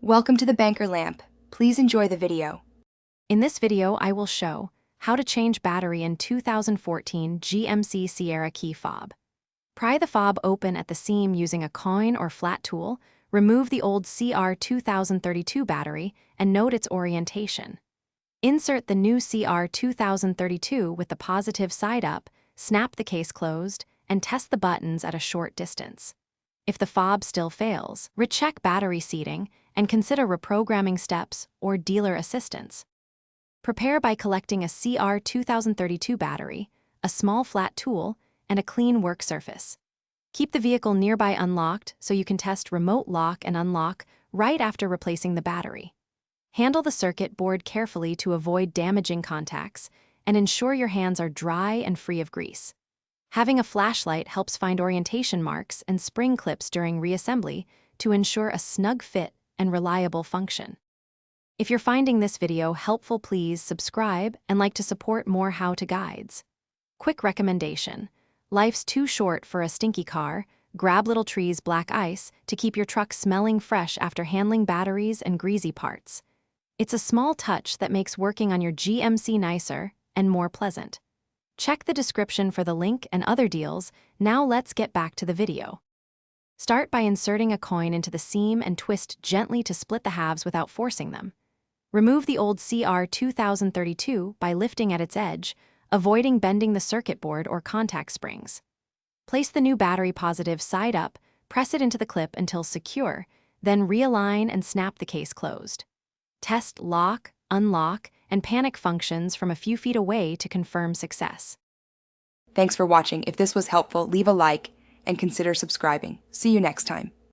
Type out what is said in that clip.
Welcome to the Banker Lamp. Please enjoy the video. In this video, I will show how to change battery in 2014 GMC Sierra key fob. Pry the fob open at the seam using a coin or flat tool, remove the old CR 2032 battery, and note its orientation. Insert the new CR 2032 with the positive side up, snap the case closed, and test the buttons at a short distance. If the fob still fails, recheck battery seating and consider reprogramming steps or dealer assistance. Prepare by collecting a CR 2032 battery, a small flat tool, and a clean work surface. Keep the vehicle nearby unlocked so you can test remote lock and unlock right after replacing the battery. Handle the circuit board carefully to avoid damaging contacts and ensure your hands are dry and free of grease. Having a flashlight helps find orientation marks and spring clips during reassembly to ensure a snug fit and reliable function. If you're finding this video helpful, please subscribe and like to support more how-to guides. Quick recommendation: life's too short for a stinky car. Grab Little Tree's black ice to keep your truck smelling fresh after handling batteries and greasy parts. It's a small touch that makes working on your GMC nicer and more pleasant. Check the description for the link and other deals. Now let's get back to the video. Start by inserting a coin into the seam and twist gently to split the halves without forcing them. Remove the old CR 2032 by lifting at its edge, avoiding bending the circuit board or contact springs. Place the new battery positive side up, press it into the clip until secure, then realign and snap the case closed. Test lock, unlock, and panic functions from a few feet away to confirm success. Thanks for watching. If this was helpful, leave a like and consider subscribing. See you next time.